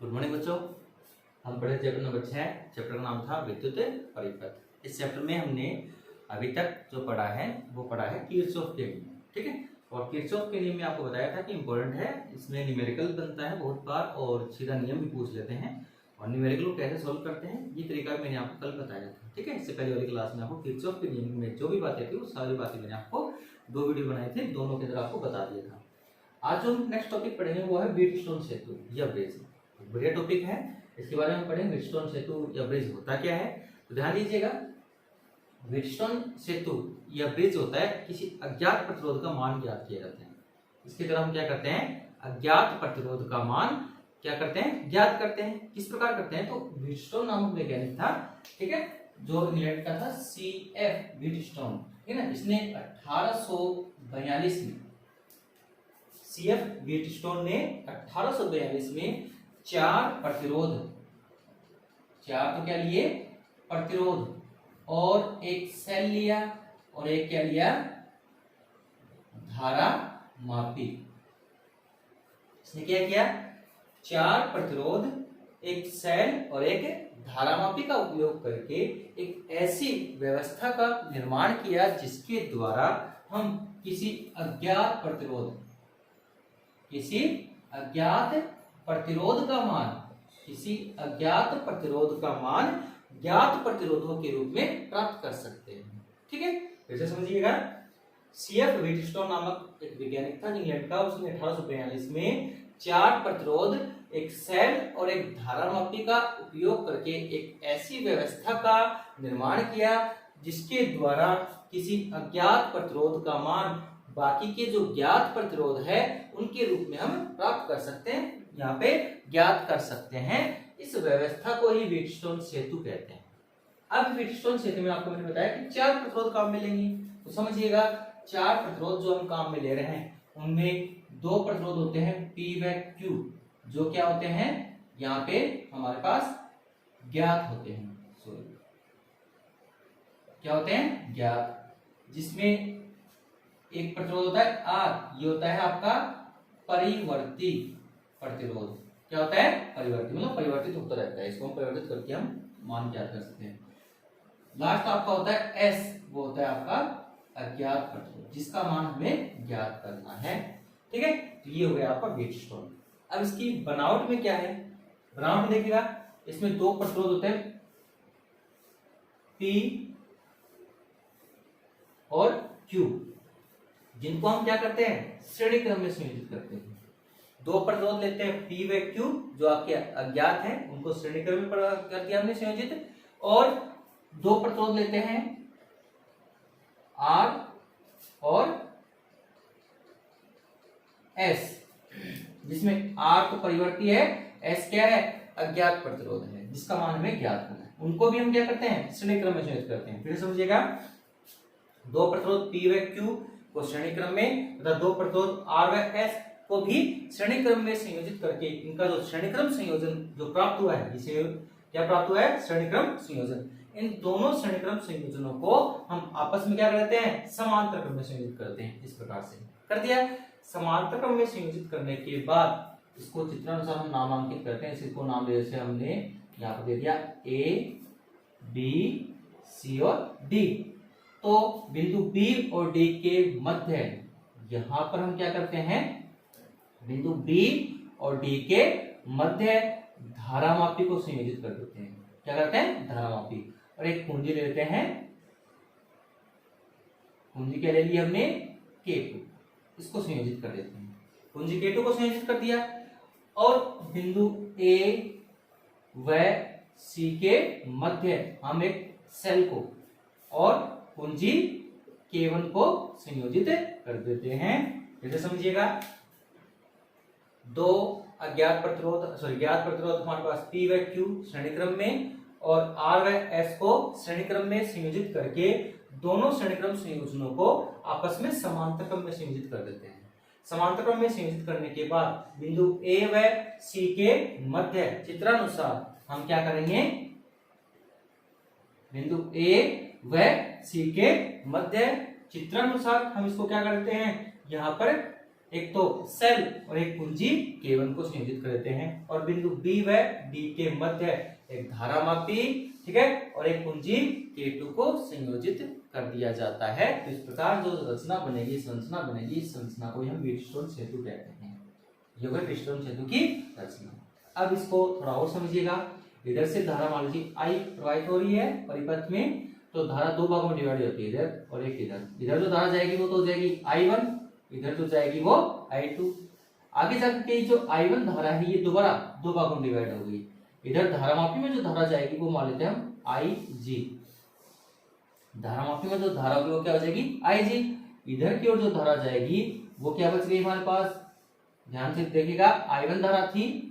Good morning बच्चों। हम पढ़े चैप्टर नंबर 6। चैप्टर का नाम था विद्युत परिपथ। इस चैप्टर में हमने अभी तक जो पढ़ा है वो पढ़ा है किरचॉफ के नियम, ठीक है। और किरचॉफ के नियम में आपको बताया था कि इंपॉर्टेंट है, इसमें न्यूमेरिकल बनता है बहुत बार और सीधा नियम भी पूछ लेते हैं और न्यूमेरिकल को कैसे सोल्व करते हैं ये तरीका मैंने आपको कल बताया था, ठीक है। इससे पहले वाली क्लास में आपको किरचॉफ के नियम में जो भी बातें थी वो सारी बातें मैंने आपको 2 वीडियो बनाए थे, दोनों के अंदर आपको बता दिया था। आज जो नेक्स्ट टॉपिक पढ़ेंगे वो है व्हीटस्टोन सेतु या ब्रिज। बढ़िया टॉपिक है, इसके बारे में पढ़ेंगे। व्हीटस्टोन सेतु या ब्रिज होता क्या है तो ध्यान दीजिएगा। व्हीटस्टोन सेतु या ब्रिज होता है किसी अज्ञात प्रतिरोध का मान ज्ञात किया जाता है। इसकी तरह हम क्या करते हैं, अज्ञात प्रतिरोध का मान क्या करते हैं, ज्ञात करते हैं। किस प्रकार करते हैं तो व्हीटस्टोन नामक वैज्ञानिक था, ठीक है, जो इंग्लैंड का था, CF व्हीटस्टोन, ठीक है ना। इसने 1842 में CF व्हीटस्टोन ने 1842 में 4 प्रतिरोध, 4 तो क्या लिए, प्रतिरोध, और एक सेल लिया और एक क्या लिया, धारा मापी। इसने क्या किया, 4 प्रतिरोध, एक सेल और एक धारा मापी का उपयोग करके एक ऐसी व्यवस्था का निर्माण किया जिसके द्वारा हम किसी अज्ञात प्रतिरोध, किसी अज्ञात प्रतिरोध का मान, किसी अज्ञात प्रतिरोध का मान ज्ञात प्रतिरोधों के रूप में प्राप्त कर सकते हैं, ठीक है। फिर से समझिएगा। CF व्हीटस्टोन नामक एक वैज्ञानिक था इंग्लैंड का, उसने 1842 में 4 प्रतिरोध, एक सेल और एक धारामापी का उपयोग करके एक ऐसी व्यवस्था का निर्माण किया जिसके द्वारा किसी अज्ञात प्रतिरोध का मान बाकी के जो ज्ञात प्रतिरोध है उनके रूप में हम प्राप्त कर सकते हैं, यहाँ पे ज्ञात कर सकते हैं। इस व्यवस्था को ही व्हीटस्टोन सेतु कहते हैं। अब व्हीटस्टोन सेतु में आपको मैंने बताया कि 4 प्रतिरोध काम में लेंगे, तो समझिएगा 4 प्रतिरोध जो हम काम में ले रहे हैं उनमें 2 प्रतिरोध होते हैं P व Q, जो क्या होते हैं, यहाँ पे हमारे पास ज्ञात होते हैं, सॉरी क्या होते हैं, ज्ञात। जिसमें एक प्रतिरोध होता है R, ये होता है आपका परिवर्ती प्रतिरोध। क्या होता है, परिवर्ती, मतलब परिवर्तित होता रहता है, इसको हम परिवर्तित करके हम मान ज्ञात कर सकते हैं। लास्ट आपका होता है S, वो होता है आपका अज्ञात प्रतिरोध जिसका मान हमें ज्ञात करना है, ठीक है। तो ये हो गया आपका व्हीटस्टोन। अब इसकी बनावट में क्या है, बनावट में देखिएगा, इसमें 2 प्रतिरोध होते हैं P और Q, जिनको हम क्या करते हैं, श्रेणी क्रम में संयोजित करते हैं। 2 प्रतिरोध लेते हैं P व Q जो आपके अज्ञात हैं, उनको श्रेणी क्रम में कर दिया हमने संयोजित, और 2 प्रतिरोध लेते हैं R और S, जिसमें R तो परिवर्ती है, S क्या है, अज्ञात प्रतिरोध है जिसका मान हमें ज्ञात करना है। उनको भी हम क्या करते हैं, श्रेणी क्रम में संयोजित करते हैं। फिर समझिएगा, 2 प्रतिरोध P व Q को श्रेणी क्रम में तथा 2 प्रतिरोध R व S को भी श्रेणी क्रम में संयोजित करके इनका जो श्रेणी क्रम संयोजन जो प्राप्त हुआ है, इसे क्या प्राप्त हुआ है, श्रेणी क्रम संयोजन। इन दोनों श्रेणी क्रम संयोजनों को हम आपस में क्या करते हैं, समांतर क्रम में संयोजित करते हैं। इस प्रकार से कर दिया। समांतर क्रम में संयोजित करने के बाद इसको चित्रानुसार हम नामांकित करते हैं। इसको नाम जैसे हमने यहाँ पर दे दिया A, B, C और D। तो बिंदु B और D के मध्य यहाँ पर हम क्या करते हैं, बिंदु B और D के मध्य धारामापी को संयोजित कर देते हैं। क्या करते हैं, धारामापी, और एक कुंजी ले लेते हैं। कुंजी क्या ले ली हमने, K2, इसको संयोजित कर देते हैं। कुंजी K2 को संयोजित कर दिया और बिंदु A व C के मध्य हम एक सेल को और कुंजी K1 को संयोजित कर देते हैं। जैसे समझिएगा, 2 अज्ञात प्रतिरोध, सॉरी ज्ञात प्रतिरोध हमारे पास P व Q श्रेणी क्रम में और R व S को श्रेणी क्रम में संयोजित करके दोनों श्रेणी क्रम संयोजनों को आपस में समांतर क्रम में संयोजित कर देते हैं। समांतर क्रम में संयोजित करने के बाद बिंदु A व C के मध्य चित्रानुसार हम क्या करेंगे, बिंदु A व C के मध्य चित्रानुसार हम इसको क्या करते हैं, यहाँ पर एक तो सेल और एक कुंजी K1 को संयोजित कर देते हैं और बिंदु B व D के मध्य एक धारामापी, ठीक है, और एक कुंजी K2 को संयोजित कर दिया जाता है। तो इस प्रकार जो रचना बनेगी, संरचना बनेगी, इस संरचना को हम व्हीटस्टोन सेतु कहते हैं। ये होगा व्हीटस्टोन सेतु की रचना। अब इसको थोड़ा और समझिएगा। इधर से धारा मान लीजिए I प्रवाहित हो रही है परिपथ में, तो धारा दो भागों में डिवाइड होती है, इधर और एक इधर। इधर जो धारा जाएगी वो तो हो जाएगी I1, इधर जो जाएगी वो I2। आगे जाके जो I1 धारा है ये दोबारा दो भागों में डिवाइड हो गई। इधर धारामापी में जो धारा जाएगी वो मान लेते हैं हम IG। धारामापी में जो धारा होगी वो क्या हो जाएगी IG। इधर की ओर जो धारा जाएगी वो क्या बच गई हमारे पास, ध्यान से देखिएगा, I1 धारा थी,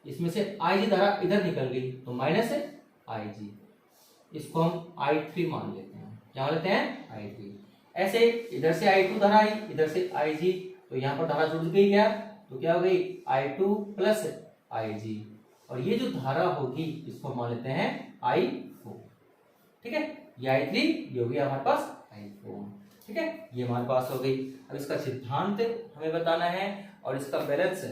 इसमें से IG धारा इधर निकल गई तो माइनस है IG। इसको हम I3 मान लेते हैं। क्या मान लेते हैं I3। ऐसे इधर से I2 धारा आई, इधर से IG, तो यहाँ पर धारा जुड़ गई क्या, तो क्या हो गई I2 प्लस IG। और ये जो धारा होगी इसको मान लेते हैं I4, ठीक है। ये I3, ये हो गया हमारे पास I4, ठीक है। ये हमारे पास हो गई। अब इसका सिद्धांत हमें बताना है और इसका बैलेंस,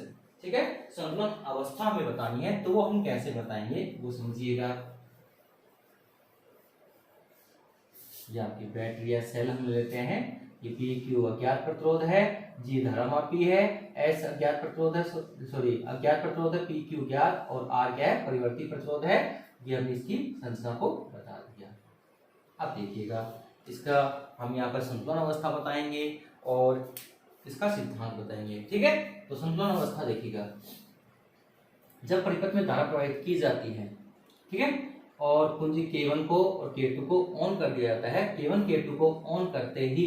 ठीक है, संतुलन अवस्था हमें बतानी है। तो वो हम कैसे बताएंगे वो समझिएगा। ये आपकी बैटरी या सेल हम लेते हैं। ये PQ अज्ञात प्रतिरोध है, G धारामापी है, S अज्ञात प्रतिरोध है, अज्ञात प्रतिरोध है, PQ ज्ञात और R क्या है, परिवर्ती प्रतिरोध है। ये हमने इसकी संरचना को बता दिया। अब देखिएगा, इसका हम यहाँ पर संतुलन अवस्था बताएंगे और इसका सिद्धांत बताएंगे, ठीक है। तो संतुलन अवस्था देखिएगा, जब परिपथ में धारा प्रवाहित की जाती है, ठीक है, और कुंजी K1 को और K2 को ऑन कर दिया जाता है। K1 K2 को ऑन करते ही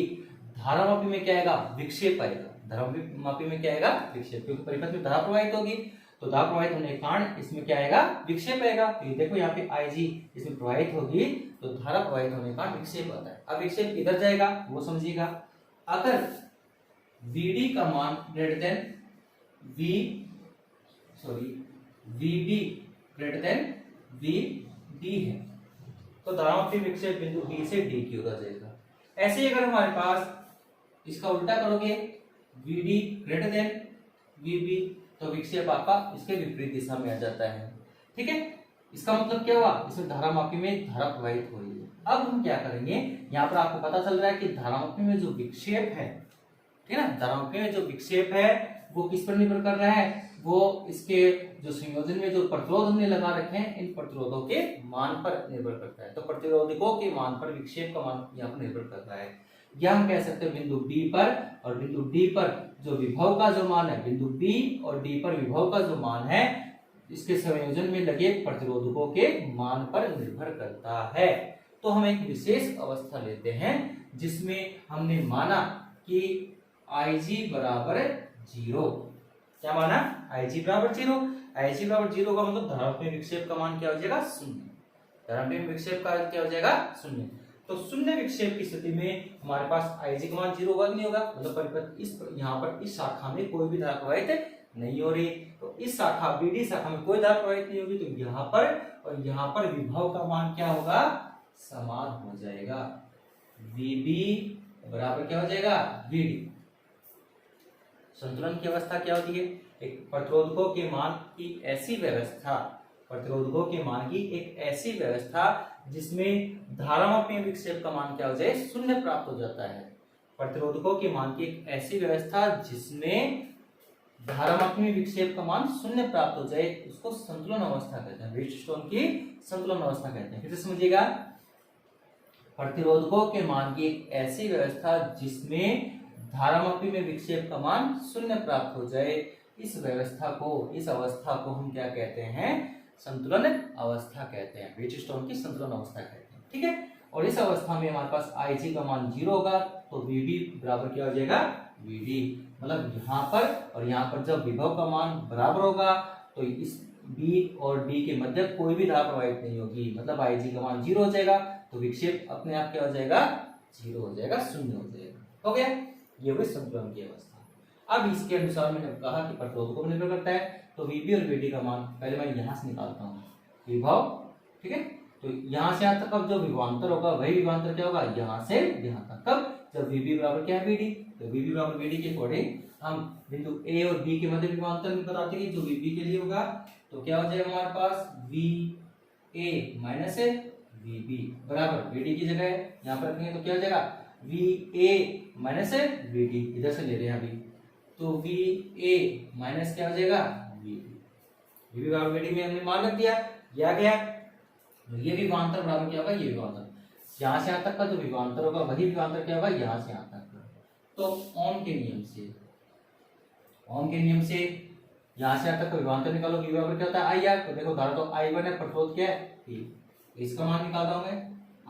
धारामापी में क्या आएगा, विक्षेप आएगा। धारामापी में क्या आएगा, विक्षेप, क्योंकि परिपथ में धारा प्रवाहित होगी तो धारा प्रवाहित होने के कारण इसमें क्या आएगा, विक्षेप आएगा। तो ये देखो यहाँ पे IG इसमें प्रवाहित होगी तो धारा प्रवाहित होने के कारण विक्षेप आता है। अब विक्षेप इधर जाएगा वो समझिएगा। अगर VD का मान greater than VB greater than VD है तो धारामापी विक्षेप बिंदु B से D की ओर आ जाएगा। ऐसे ही अगर हमारे पास इसका उल्टा करोगे, VD ग्रेटर देन VB, तो विक्षेप आपका इसके विपरीत दिशा में आ जाता है, ठीक है। इसका मतलब क्या हुआ, इसमें धारामापी में धारा प्रवाहित हो रही है। अब हम क्या करेंगे, यहाँ पर आपको पता चल रहा है कि धारामापी में जो विक्षेप है, ठीक है ना, धारामापी में जो विक्षेप है वो किस पर निर्भर कर रहा है, वो इसके जो संयोजन में जो प्रतिरोध हमने लगा रखे हैं इन प्रतिरोधों के मान पर निर्भर करता है। तो प्रतिरोधकों के मान पर विक्षेप का मान यहाँ पर निर्भर कर रहा है। या हम कह सकते हैं बिंदु B पर और बिंदु D पर जो विभव का जो मान है, बिंदु B और D पर विभव का जो मान है इसके संयोजन में लगे प्रतिरोधकों के मान पर निर्भर करता है। तो हम एक विशेष अवस्था लेते हैं जिसमें हमने माना कि IG बराबर 0। क्या माना, IG बराबर 0। IG बराबर 0 का मतलब धारामापी विक्षेप का मान क्या हो जाएगा, 0। धारामापी विक्षेप का क्या हो जाएगा, 0। तो शून्य विक्षेप की स्थिति में हमारे पास IG का मान 0 होगा कि नहीं होगा, मतलब परिपथ इस यहाँ पर इस शाखा में कोई भी धारा प्रवाहित नहीं हो रही। तो इस शाखा BD शाखा में कोई धारा प्रवाहित नहीं होगी, तो यहाँ पर और यहाँ पर विभव का मान क्या होगा, समान हो जाएगा। VB बराबर क्या हो जाएगा, VD। संतुलन की अवस्था क्या होती है, एक प्रतिरोधकों के मान की ऐसी व्यवस्था, प्रतिरोधकों के मान की एक ऐसी व्यवस्था जिसमें धारामापी विक्षेप का मान क्या हो जाए, 0 प्राप्त हो जाता है। प्रतिरोधकों के मान की एक ऐसी व्यवस्था जिसमें धारामापी विक्षेप का मान 0 प्राप्त हो जाए उसको संतुलन अवस्था कहते हैं, व्हीटस्टोन की संतुलन अवस्था कहते हैं। फिर से समझिएगा, प्रतिरोधकों के मान की एक ऐसी व्यवस्था जिसमें धारामापी में विक्षेप का मान 0 प्राप्त हो जाए, इस व्यवस्था को, इस अवस्था को हम क्या कहते हैं, संतुलन अवस्था कहते हैं, व्हीटस्टोन की संतुलन अवस्था कहते हैं, ठीक है। और इस अवस्था में हमारे पास IG का मान 0 होगा तो VB बराबर क्या हो जाएगा, VD। मतलब यहाँ पर और यहाँ पर जब विभव का मान बराबर होगा तो इस B और D के मध्य कोई भी धारा प्रवाहित नहीं होगी, मतलब IG का मान 0 हो जाएगा तो विक्षेप अपने आप क्या हो जाएगा, 0 हो जाएगा, 0 हो जाएगा। हो गया, ये हुई संतुलन की अवस्था। अब इसके अनुसार मैंने कहा कि प्रतिरोधकों पर निर्भर करता है, तो VB और VD का मान पहले मैं यहाँ से निकालता हूँ, विभव, ठीक है। तो यहाँ से यहाँ तक अब जो विभवांतर होगा वही विभवांतर क्या होगा, यहाँ से यहाँ तक। कब, जब VB बराबर क्या है VD, तो VB बराबर VD के अकॉर्डिंग हम बिंदु ए और बी के मध्य विभवांतर में बताते हैं जो वीबी के लिए होगा, तो क्या हो जाएगा हमारे पास वी ए माइनस वीबी बराबर वीडी की जगह यहाँ पर रखेंगे तो क्या हो जाएगा वी ए माइनस वीडी, इधर से ले रहे हैं अभी, तो वी ए माइनस क्या हो जाएगा वीडी, वीबी बराबर वीडी में हमने मान रख दिया, या गया तो ये विभवांतर बराबर क्या होगा ये विभवांतर, यहाँ से यहाँ तक का जो विभवांतर होगा वही विभवांतर क्या होगा यहाँ से यहाँ तक का। तो ओम के नियम से यहाँ से यहाँ तक का विभवांतर निकालो, वी बराबर क्या होता है आई आर, तो देखो धारा तो I1 है, प्रतिरोध क्या है P, इसका मान निकाल रहा हूं मैं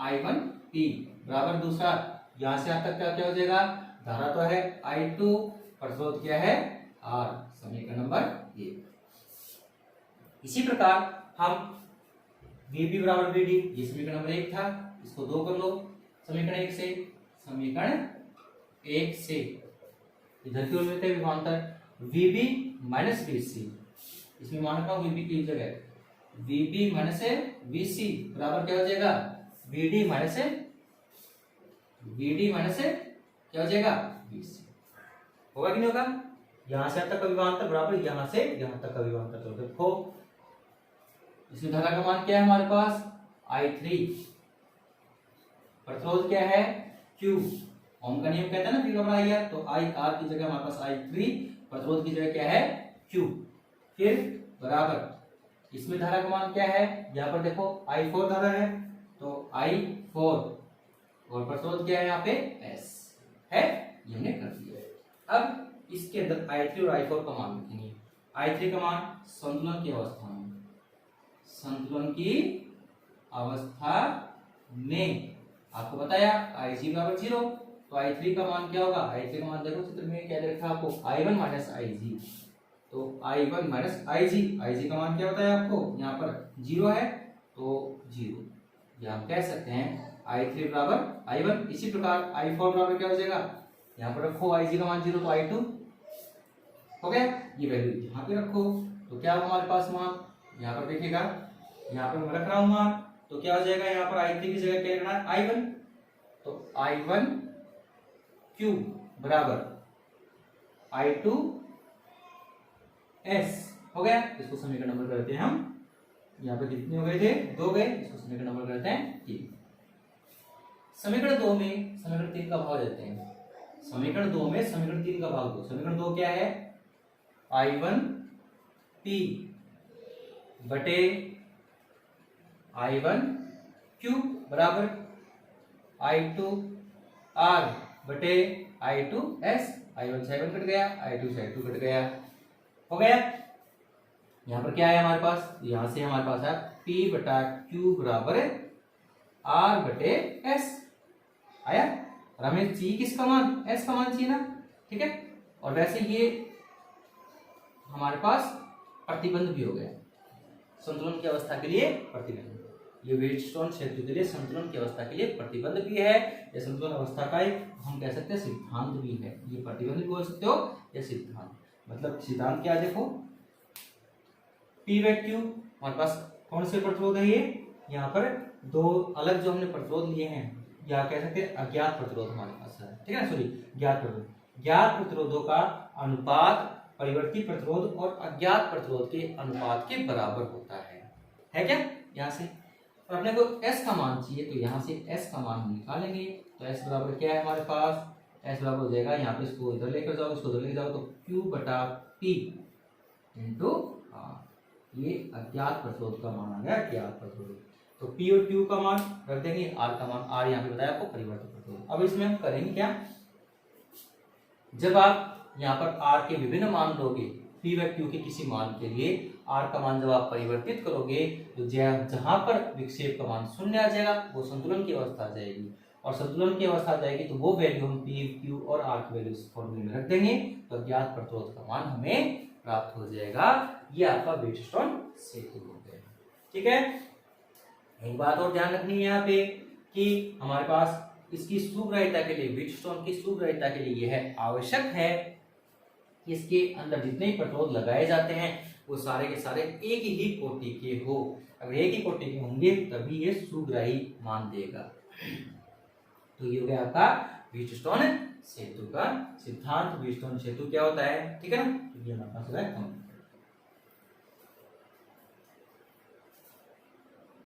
I1 P बराबर दूसरा यहाँ से यहाँ तक का क्या हो जाएगा, धारा तो है I2, प्रतिरोध क्या है R, समीकरण नंबर 1। इसी प्रकार हम VB बराबर VD, ये समीकरण नंबर 1 था, इसको 2 कर लो समीकरण 1 से इधर की ओर लेते हैं विभवांतर VB माइनस VC, इसमें मान रखा हूं VB की जगह VB माइनस VC बराबर क्या हो जाएगा VD माइनस क्या हो जाएगा VC, होगा कि नहीं होगा। यहां से तक का विभवांतर बराबर यहां से यहां तक का विभवांतर, तो देखो इसमें धारा का मान क्या है हमारे पास I3, प्रतिरोध क्या है Q, ओम का नियम कहता है ना P बराबर I R, तो I R की जगह हमारे पास I3, प्रतिरोध की जगह क्या है Q, फिर बराबर इसमें धारा का मान क्या है, यहाँ पर देखो I4 धारा है तो I4 और प्रतिरोध क्या है यहाँ पे S है, ये हमने कर दिया। अब इसके अंदर I3 और I4 का मान लिखेंगे। I3 का मान संतुलन की अवस्था में आपको बताया Ig बराबर 0, तो I3 का मान क्या होगा, I3 का मान देखो चित्र में क्या लिखा आपको I1 माइनस Ig, तो I1 माइनस Ig का मान क्या बताया आपको यहाँ पर 0 है तो 0, या हम कह सकते हैं I3 बराबर I1। इसी प्रकार I4 बराबर क्या हो जाएगा, यहाँ पर रखो Ig का मान 0 तो I2 हो गया, ये वैल्यू यहाँ पे रखो तो क्या होगा हमारे पास मान, यहाँ पर देखिएगा यहाँ पर मैं रख रहा हूँ मान, तो क्या हो जाएगा यहाँ पर I3 की जगह क्या रखना है I1, तो I1 Q बराबर I2 S हो गया। इसको समीकरण नंबर करते हैं हम, यहाँ पे कितने हो गए थे 2 गए, इसको समीकरण नंबर करते हैं 3। समीकरण 2 में समीकरण 3 का भाव देते हैं, समीकरण 2 में समीकरण 3 का भाग दो, समीकरण 2 क्या है I1 P बटे I1 Q बराबर I2 R बटे I2 S, I1 से I1 कट गया, I2 से I2 कट गया, हो गया। यहाँ पर क्या है हमारे पास, यहाँ से हमारे पास है P बटा Q बराबर R बटे S आया, और हमें चाहिए किसका मान S का मान चाहिए ना, ठीक है। और वैसे ये हमारे पास प्रतिबंध भी हो गया, संतुलन की अवस्था के लिए प्रतिबंध, ये व्हीटस्टोन क्षेत्र के लिए संतुलन की अवस्था के लिए प्रतिबंध भी है, या संतुलन अवस्था का एक हम कह सकते हैं सिद्धांत भी है, ये प्रतिबंध भी बोल सकते हो या सिद्धांत। मतलब सिद्धांत क्या देखो P व Q हमारे पास कौन से प्रतिरोध है, ये यहाँ पर दो अलग जो हमने प्रतिरोध लिए हैं, या कह सकते हैं अज्ञात प्रतिरोध हमारे पास है, ठीक है ना, सॉरी ज्ञात प्रतिरोध, ज्ञात प्रतिरोधों का अनुपात परिवर्ती प्रतिरोध और अज्ञात प्रतिरोध के अनुपात के बराबर होता है क्या यहाँ से। और अपने को S का मान चाहिए, तो यहाँ से S का मान हम निकालेंगे, तो S बराबर क्या है हमारे पास, S बराबर हो जाएगा, यहाँ पे इसको इधर लेकर जाओ, इसको इधर लेकर जाओ, तो Q बटा P इंटू R, ये अज्ञात प्रतिरोध का मान आ गया, अज्ञात प्रतिरोध। तो P और Q का मान रख देंगे, R का मान R यहाँ पे बताया आपको परिवर्तित प्रतिरोध। अब इसमें हम करेंगे क्या, जब आप यहाँ पर R के विभिन्न मान दोगे, P व Q के किसी मान के लिए R का मान जब आप परिवर्तित करोगे, तो जहां पर विक्षेप का मान शून्य आ जाएगा वो संतुलन की अवस्था आ जाएगी, और संतुलन की अवस्था आ जाएगी तो वो वैल्यू हम P, Q और R की वैल्यू इस फॉर्मूले में रख देंगे, तो अज्ञात प्रतिरोध का मान हमें प्राप्त हो जाएगा। ये आपका व्हीटस्टोन सेतु हो गया, ठीक है। एक बात और ध्यान रखनी है यहाँ पे कि हमारे पास इसकी सुग्राह्यता के लिए, व्हीटस्टोन की सुग्राह्यता के लिए यह आवश्यक है कि इसके अंदर जितने भी प्रतिरोध लगाए जाते हैं वो सारे के सारे एक ही कोटि के हो, अगर एक ही कोटि के होंगे तभी ये सुग्राही मान देगा। तो ये हो गया आपका व्हीटस्टोन सेतु का सिद्धांत, व्हीटस्टोन सेतु क्या होता है, ठीक है ना, तो ये हमारे पास हो गया।